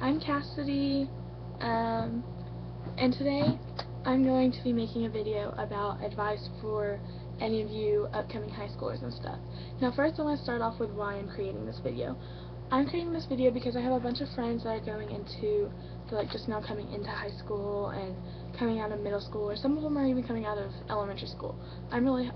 I'm Cassidy, and today I'm going to be making a video about advice for any of you upcoming high schoolers and stuff. Now first I want to start off with why I'm creating this video. I'm creating this video because I have a bunch of friends that are going into, just now coming into high school and coming out of middle school, or some of them are even coming out of elementary school. I'm really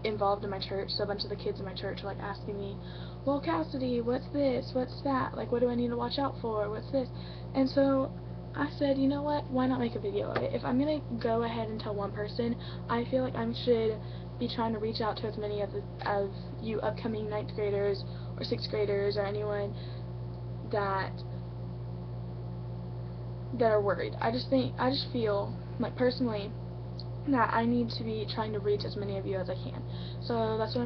involved in my church, so a bunch of the kids in my church are asking me, well, Cassidy, what's this, what's that, what do I need to watch out for, what's this? And so I said, you know what, why not make a video of it? If I'm gonna go ahead and tell one person, I feel like I should be trying to reach out to as many of you upcoming 9th graders or 6th graders or anyone that are worried. I just feel personally that I need to be trying to reach as many of you as I can. So that's what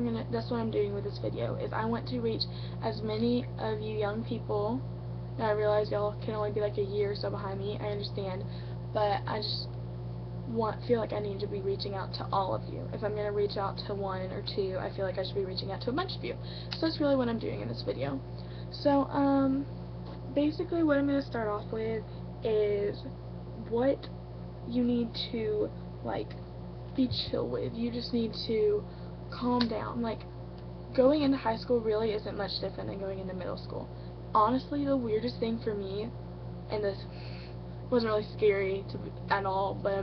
I'm doing with this video, is I want to reach as many of you young people. Now I realize y'all can only be a year or so behind me, I understand, but I just feel like I need to be reaching out to all of you. If I'm going to reach out to one or two, I feel like I should be reaching out to a bunch of you. So that's really what I'm doing in this video. So basically what I'm going to start off with is what you need to be chill with. You just need to calm down. Going into high school really isn't much different than going into middle school. Honestly, the weirdest thing for me, and this wasn't really scary at all, but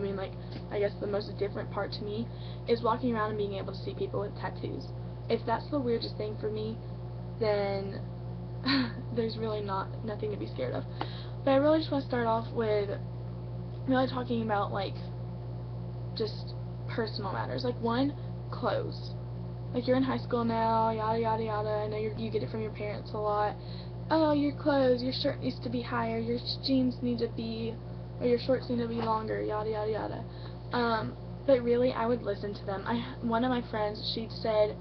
I guess the most different part to me is walking around and being able to see people with tattoos. If that's the weirdest thing for me, then there's really nothing to be scared of. But I really just want to start off with really talking about just personal matters. One, clothes. You're in high school now, yada yada yada. I know you get it from your parents a lot. Oh, your clothes, your shirt needs to be higher, your jeans need to be, or your shorts need to be longer, yada yada yada. But really, I would listen to them. One of my friends, she said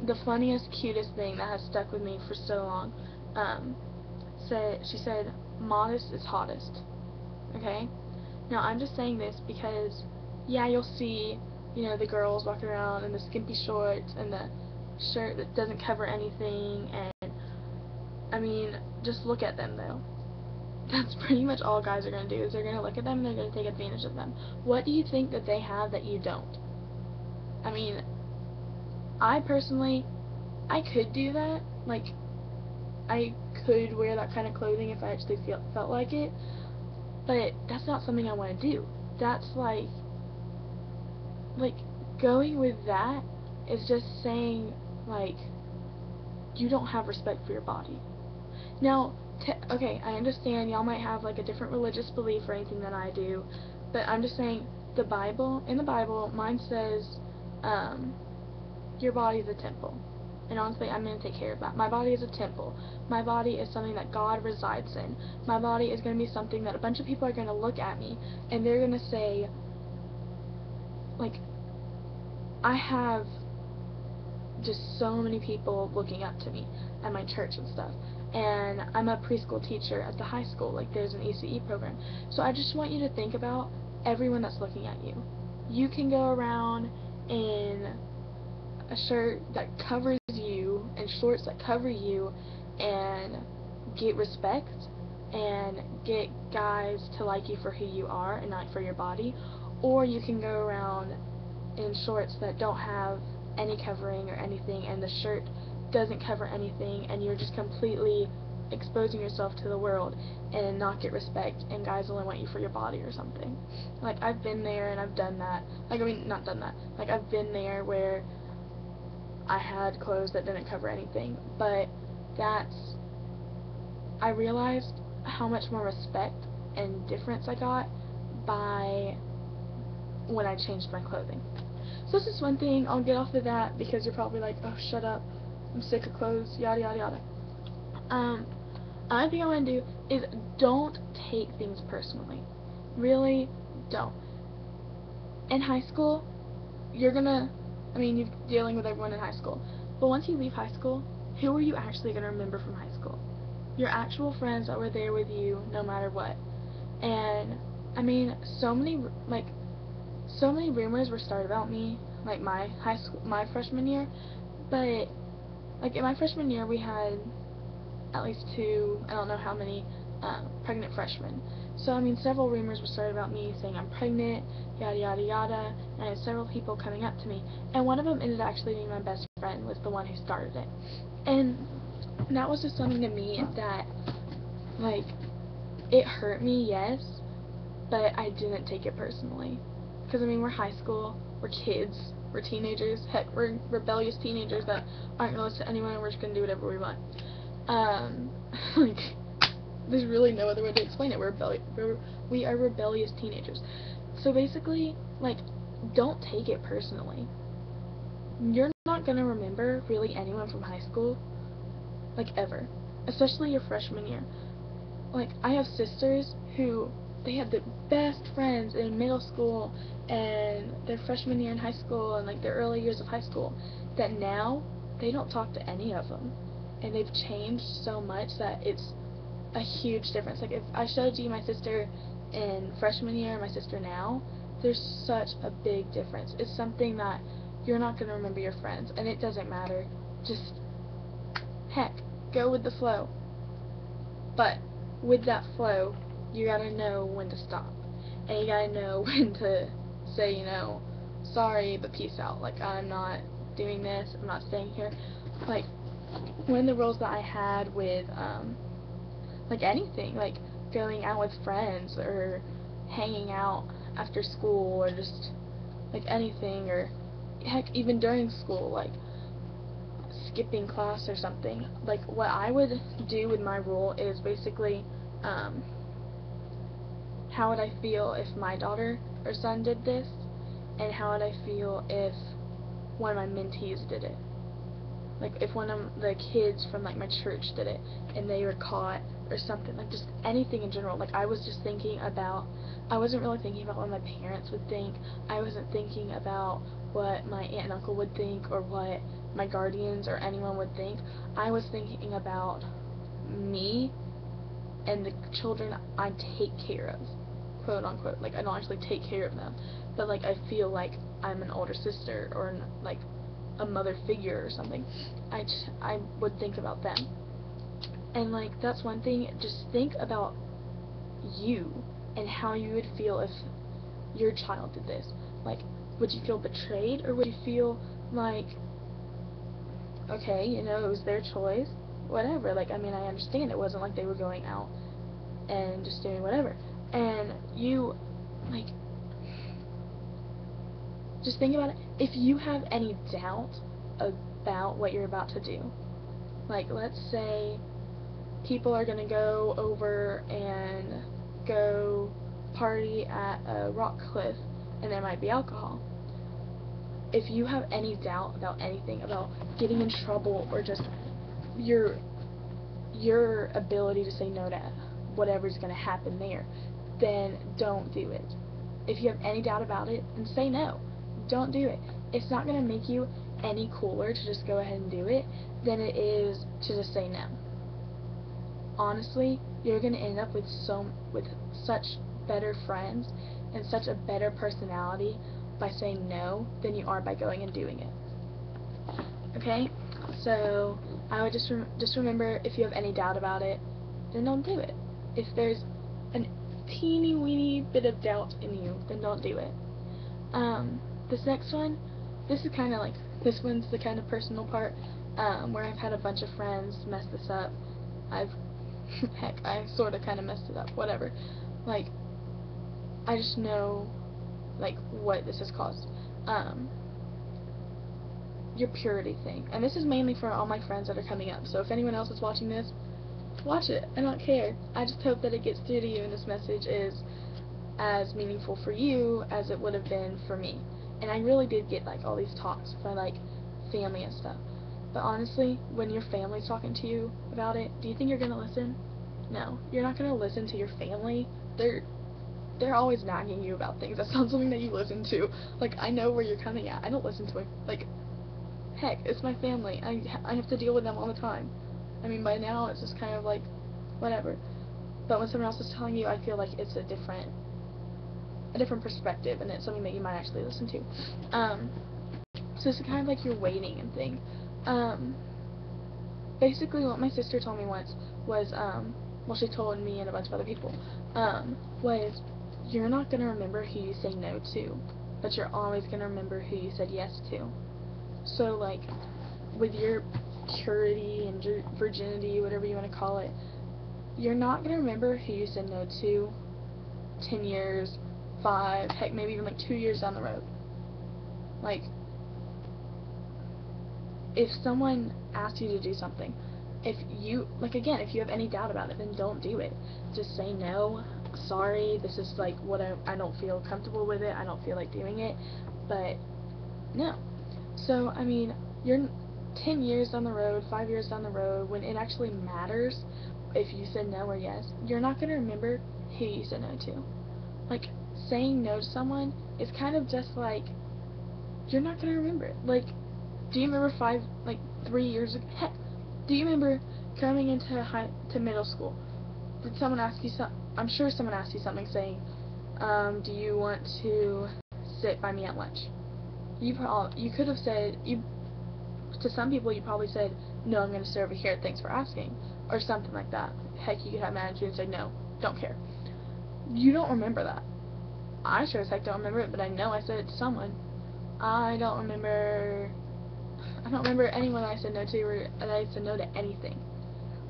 the funniest, cutest thing that has stuck with me for so long. She said, modest is hottest. Okay? Now, I'm just saying this because, yeah, you'll see, the girls walking around in the skimpy shorts and the shirt that doesn't cover anything, and, just look at them, though. That's pretty much all guys are going to do, is they're going to look at them and they're going to take advantage of them. What do you think that they have that you don't? I personally, I could do that. I could wear that kind of clothing if I actually felt like it, but that's not something I want to do. That's going with that is just saying, you don't have respect for your body. Now, okay, I understand y'all might have, a different religious belief or anything than I do, but I'm just saying, in the Bible, mine says, your body is a temple. And honestly, I'm going to take care of that. My body is a temple. My body is something that God resides in. My body is going to be something that a bunch of people are going to look at me, and they're going to say, I have just so many people looking up to me at my church and stuff. And I'm a preschool teacher at the high school. There's an ECE program. So I just want you to think about everyone that's looking at you. You can go around in a shirt that covers you and shorts that cover you and get respect and get guys to like you for who you are and not for your body, or you can go around in shorts that don't have any covering or anything, and the shirt doesn't cover anything, and you're just completely exposing yourself to the world and not get respect, and guys only want you for your body or something. I've been there and I've done that. Not done that. I've been there where I had clothes that didn't cover anything, but I realized how much more respect and difference I got when I changed my clothing. So this is one thing. I'll get off of that because you're probably like, oh, shut up, I'm sick of clothes, yada yada yada. Another thing I want to do is don't take things personally. Really don't. In high school, you're dealing with everyone in high school, but once you leave high school, who are you actually going to remember from high school? Your actual friends that were there with you no matter what. And so many rumors were started about me my freshman year, but in my freshman year we had at least 2, I don't know how many, pregnant freshmen. So, I mean, several rumors were started about me saying I'm pregnant, yada yada yada, and I had several people coming up to me, and one of them ended up actually being my best friend, was the one who started it. And that was just something to me that, like, it hurt me, yes, but I didn't take it personally. Because, I mean, we're high school, we're kids, we're teenagers, heck, we're rebellious teenagers that aren't going to listen to anyone, and we're just going to do whatever we want. Like, there's really no other way to explain it. We are rebellious teenagers. So basically, like, don't take it personally. You're not going to remember really anyone from high school, like, ever. Especially your freshman year. Like, I have sisters who, they had the best friends in middle school and their freshman year in high school and, like, their early years of high school, that now they don't talk to any of them. And they've changed so much that it's a huge difference. Like, if I showed you my sister in freshman year and my sister now, there's such a big difference. It's something that you're not going to remember your friends, and it doesn't matter. Just, heck, go with the flow. But with that flow, you gotta know when to stop. And you gotta know when to say, you know, sorry, but peace out. Like, I'm not doing this, I'm not staying here. Like, one of the rules that I had with, like, anything, like, going out with friends, or hanging out after school, or just, like, anything, or, heck, even during school, like, skipping class or something. Like, what I would do with my rule is basically, how would I feel if my daughter or son did this, and how would I feel if one of my mentees did it. Like, if one of the kids from, like, my church did it, and they were caught, or something, like, just anything in general. Like, I was just thinking about, I wasn't really thinking about what my parents would think. I wasn't thinking about what my aunt and uncle would think, or what my guardians or anyone would think. I was thinking about me and the children I take care of, quote unquote. Like, I don't actually take care of them, but, like, I feel like I'm an older sister, or like a mother figure or something. I would think about them. And, like, that's one thing. Just think about you and how you would feel if your child did this. Like, would you feel betrayed, or would you feel like, okay, you know, it was their choice, whatever. Like, I mean, I understand it wasn't like they were going out and just doing whatever. And you, like, just think about it. If you have any doubt about what you're about to do, like, let's say people are gonna go over and go party at a rock cliff, and there might be alcohol. If you have any doubt about anything, about getting in trouble, or just your ability to say no to whatever's gonna happen there, then don't do it. If you have any doubt about it, then say no. Don't do it. It's not gonna make you any cooler to just go ahead and do it than it is to just say no. Honestly, you're gonna end up with such better friends and such a better personality by saying no than you are by going and doing it. Okay? So, I would just remember, if you have any doubt about it, then don't do it. If there's a teeny weeny bit of doubt in you, then don't do it. This next one, this is kind of like, this one's the kind of personal part, where I've had a bunch of friends mess this up. Heck, I sort of kind of messed it up, whatever. Like, I just know, like, what this has caused. Your purity thing. And this is mainly for all my friends that are coming up. So if anyone else is watching this, watch it. I don't care. I just hope that it gets through to you and this message is as meaningful for you as it would have been for me. And I really did get, like, all these talks for, like, family and stuff. But honestly, when your family's talking to you about it, do you think you're gonna listen? No. You're not gonna listen to your family. They're always nagging you about things. That's not something that you listen to. Like, I know where you're coming at. I don't listen to it. Like, heck, it's my family. I have to deal with them all the time. I mean, by now, it's just kind of like, whatever. But when someone else is telling you, I feel like it's a different perspective, and it's something that you might actually listen to. So it's kind of like you're waiting and things. basically what my sister told me once was, well, she told me and a bunch of other people, was, you're not going to remember who you say no to, but you're always going to remember who you said yes to. So, like, with your purity and virginity, whatever you want to call it, you're not going to remember who you said no to 10 years, 5, heck, maybe even like 2 years down the road. Like, if someone asks you to do something, if you, like, again, if you have any doubt about it, then don't do it. Just say no, sorry, this is like what I don't feel comfortable with it, I don't feel like doing it, but no. So, I mean, you're 10 years down the road, 5 years down the road, when it actually matters if you said no or yes, you're not going to remember who you said no to. Like, saying no to someone is kind of just like, you're not going to remember it. Like, do you remember 3 years ago? Heck, do you remember coming into middle school? Did someone ask you something? I'm sure someone asked you something saying, do you want to sit by me at lunch? You could have said, to some people you probably said, no, I'm going to sit over here, thanks for asking, or something like that. Heck, you could have an attitude and say, no, don't care. You don't remember that. I sure as heck don't remember it, but I know I said it to someone. I don't remember anyone I said no to, or that I said no to anything.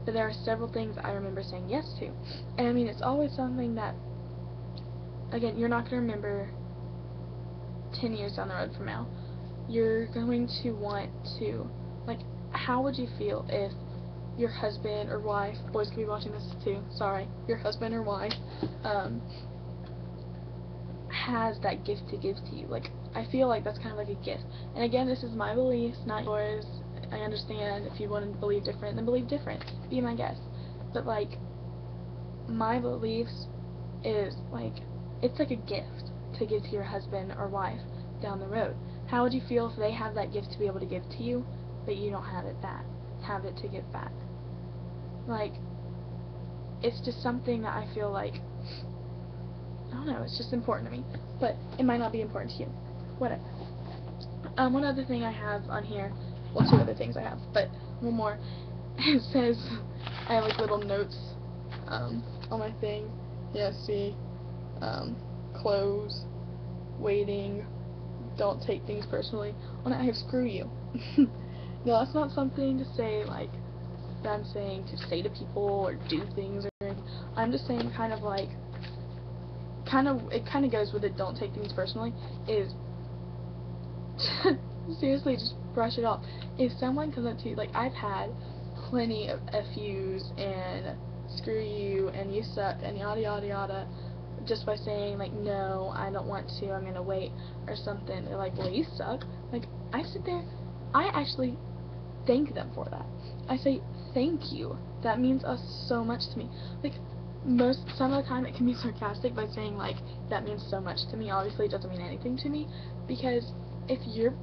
But there are several things I remember saying yes to. And I mean, it's always something that, again, you're not going to remember 10 years down the road from now. You're going to want to, like, how would you feel if your husband or wife, boys could be watching this too, sorry, your husband or wife, has that gift to give to you? Like, I feel like that's kind of like a gift. And again, this is my beliefs, not yours. I understand if you want to believe different, then believe different. Be my guest. But, like, my beliefs is, like, it's like a gift to give to your husband or wife down the road. How would you feel if they have that gift to be able to give to you, but you don't have it to give back? Like, it's just something that I feel like, I don't know, it's just important to me, but it might not be important to you. Whatever. One other thing I have on here, well, two other things I have, but one more. It says, I have like little notes on my thing. Yeah, see, close, waiting, don't take things personally. On it I have screw you. No, that's not something to say like that I'm saying to say to people or do things or anything. I'm just saying kind of like, it kind of goes with it, don't take things personally, is seriously, just brush it off. If someone comes up to you, like, I've had plenty of FUs and screw you and you suck and yada yada yada, just by saying, like, no, I don't want to, I'm gonna wait, or something. They're like, well, you suck. Like, I sit there, I actually thank them for that. I say, thank you. That means so much to me. Like, some of the time it can be sarcastic by saying, like, that means so much to me. Obviously, it doesn't mean anything to me, because if your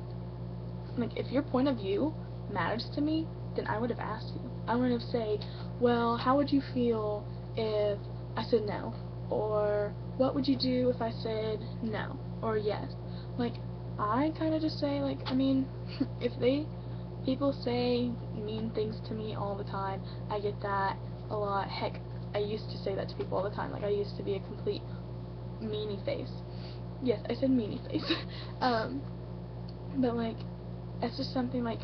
point of view matters to me, then I would have asked you. I would have said, well, how would you feel if I said no? Or, what would you do if I said no? Or yes? Like, I kind of just say, like, I mean, if people say mean things to me all the time, I get that a lot. Heck, I used to say that to people all the time. Like, I used to be a complete meanie face. Yes, I said meanie face. But, like, it's just something, like,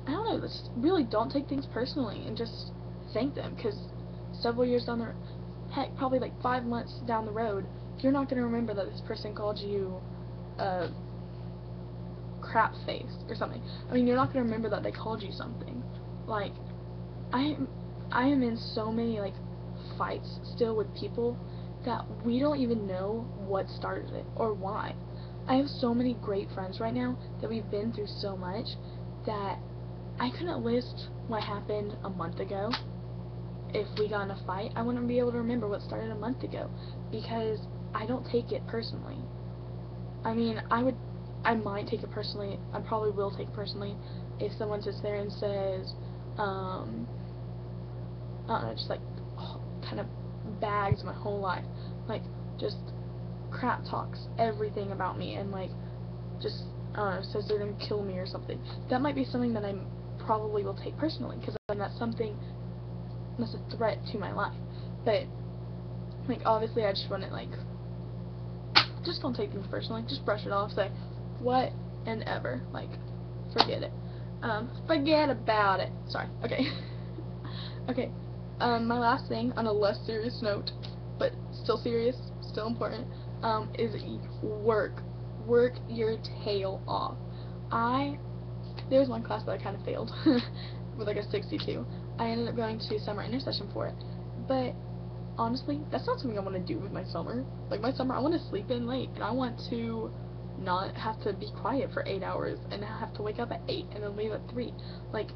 I don't know, just really don't take things personally and just thank them, because several years down the heck, probably like 5 months down the road, you're not going to remember that this person called you a crap face or something. I mean, you're not going to remember that they called you something. Like, I am in so many, like, fights still with people that we don't even know what started it or why. I have so many great friends right now that we've been through so much that I couldn't list what happened a month ago. If we got in a fight, I wouldn't be able to remember what started a month ago, because I don't take it personally. I mean, I might take it personally, I probably will take it personally, if someone sits there and says, I don't know, just like, kind of bags my whole life, like, just crap talks everything about me, and like, just, I don't know, says they're gonna kill me or something. That might be something that I probably will take personally, because that's something that's a threat to my life. But, like, obviously I just wouldn't, like, just don't take things personally. Just brush it off. Say, what and ever. Like, forget it. Forget about it. Sorry. Okay. Okay. My last thing, on a less serious note, but still serious, still important, is work. Work your tail off. There was one class that I kind of failed with like a 62. I ended up going to summer intercession for it. But honestly, that's not something I want to do with my summer. Like, my summer, I want to sleep in late, and I want to not have to be quiet for 8 hours, and have to wake up at 8 and then leave at 3. Like,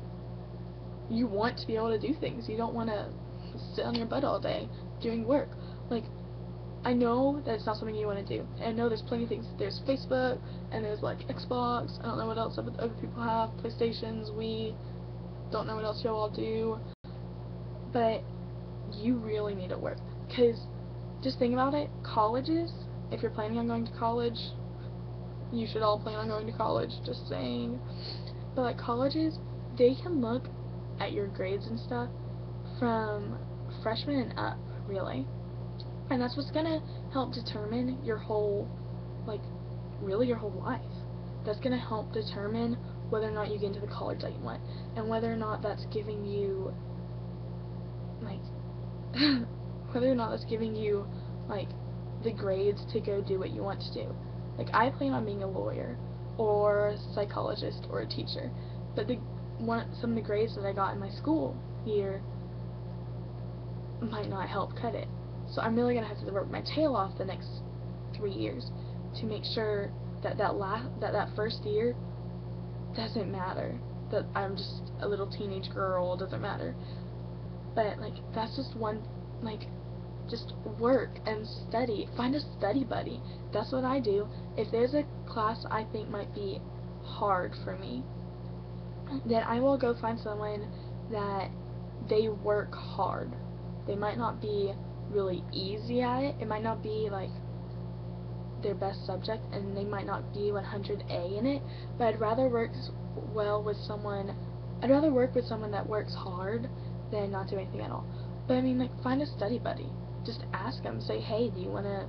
you want to be able to do things. You don't want to sit on your butt all day doing work. Like, I know that it's not something you want to do. And I know there's plenty of things. There's Facebook, and there's, like, Xbox. I don't know what else other people have. PlayStations, Wii. Don't know what else y'all all do. But you really need to work. Because, just think about it, colleges, if you're planning on going to college, you should all plan on going to college, just saying. But, like, colleges, they can look at your grades and stuff from freshman and up, really. And that's what's gonna help determine your whole, like, really your whole life. That's gonna help determine whether or not you get into the college that you want, and whether or not that's giving you, like, whether or not that's giving you, like, the grades to go do what you want to do. Like, I plan on being a lawyer, or a psychologist, or a teacher, but some of the grades that I got in my school year might not help cut it. So I'm really going to have to work my tail off the next 3 years to make sure that that first year doesn't matter. That I'm just a little teenage girl, doesn't matter. But, like, that's just one, like, just work and study. Find a study buddy. That's what I do. If there's a class I think might be hard for me, then I will go find someone that they work hard. They might not be really easy at it. It might not be, like, their best subject, and they might not be 100A in it, but I'd rather work with someone that works hard than not do anything at all. But, I mean, like, find a study buddy. Just ask them, say, hey, do you want to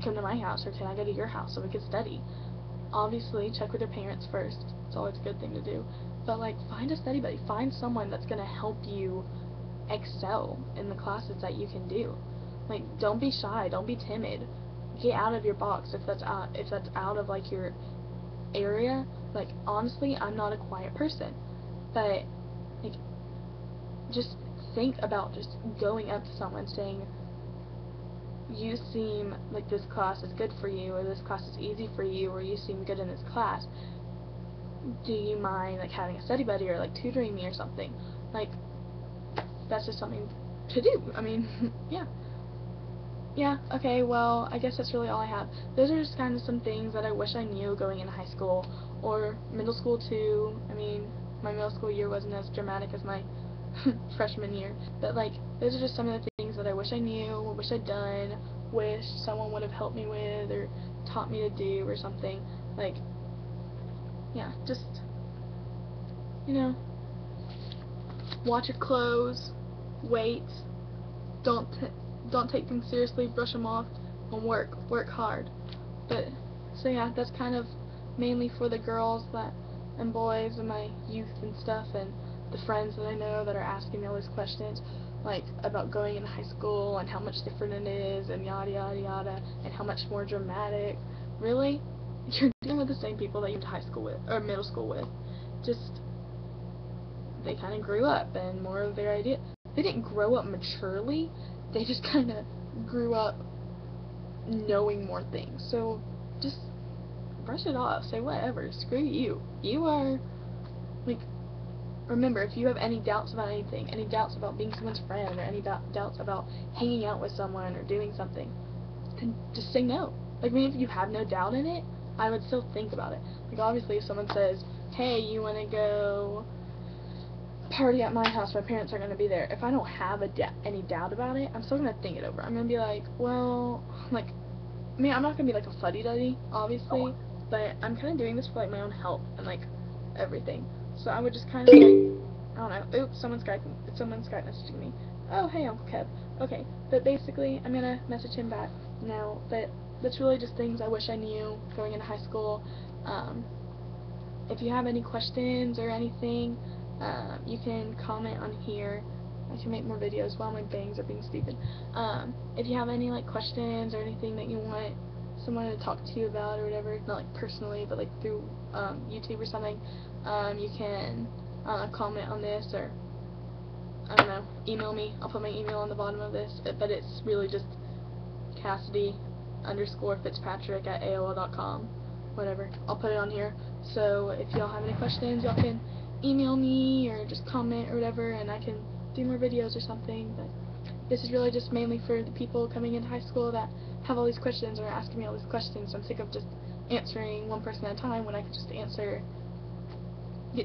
come to my house, or can I go to your house so we could study? Obviously, check with your parents first. It's always a good thing to do. But, like, find a study buddy. Find someone that's going to help you excel in the classes that you can do. Like, don't be shy. Don't be timid. Get out of your box if that's out of, like, your area. Like, honestly, I'm not a quiet person. But, like, just think about just going up to someone saying, you seem like this class is good for you, or this class is easy for you, or you seem good in this class. Do you mind, like, having a study buddy, or, like, tutoring me or something? Like, that's just something to do. I mean, yeah. Yeah, okay, well, I guess that's really all I have. Those are just kind of some things that I wish I knew going into high school, or middle school too. I mean, my middle school year wasn't as dramatic as my freshman year, but, like, those are just some of the things that I wish I knew, wish I'd done, wish someone would have helped me with, or taught me to do, or something. Like, yeah, just, you know, watch your clothes, wait, don't take things seriously, brush them off, and work hard. But, so yeah, that's kind of mainly for the girls and boys and my youth and stuff, and the friends that I know that are asking me all these questions, like, about going into high school, and how much different it is, and yada yada yada, and how much more dramatic. Really? You're dealing with the same people that you went to high school with, or middle school with. Just, they kind of grew up, and more of their idea. They didn't grow up maturely, they just kind of grew up knowing more things. So, just brush it off, say whatever, screw you. You are, like, remember, if you have any doubts about anything, any doubts about being someone's friend, or any doubts about hanging out with someone, or doing something, then just say no. Like, I mean, if you have no doubt in it, I would still think about it. Like, obviously, if someone says, hey, you want to go party at my house, my parents are going to be there, if I don't have any doubt about it, I'm still going to think it over. I'm going to be like, well, like, I mean, I'm not going to be like a fuddy-duddy, obviously, but I'm kind of doing this for, like, my own health and, like, everything. So I would just kind of like, I don't know, oops, someone's Skype messaging me. Oh, hey, Uncle Kev. Okay, but basically, I'm gonna message him back now, but that's really just things I wish I knew going into high school. If you have any questions or anything, you can comment on here. I can make more videos while my bangs are being stupid. If you have any like questions or anything that you want someone to talk to you about or whatever, not like personally, but like through YouTube or something, you can comment on this, or I don't know, email me. I'll put my email on the bottom of this, but it's really just Cassidy_Fitzpatrick@AOL.com. Whatever. I'll put it on here. So if y'all have any questions, y'all can email me or just comment or whatever, and I can do more videos or something. But this is really just mainly for the people coming into high school that have all these questions or asking me all these questions. I'm sick of just answering one person at a time when I could just get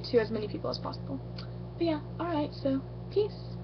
to as many people as possible. But yeah, alright, so peace.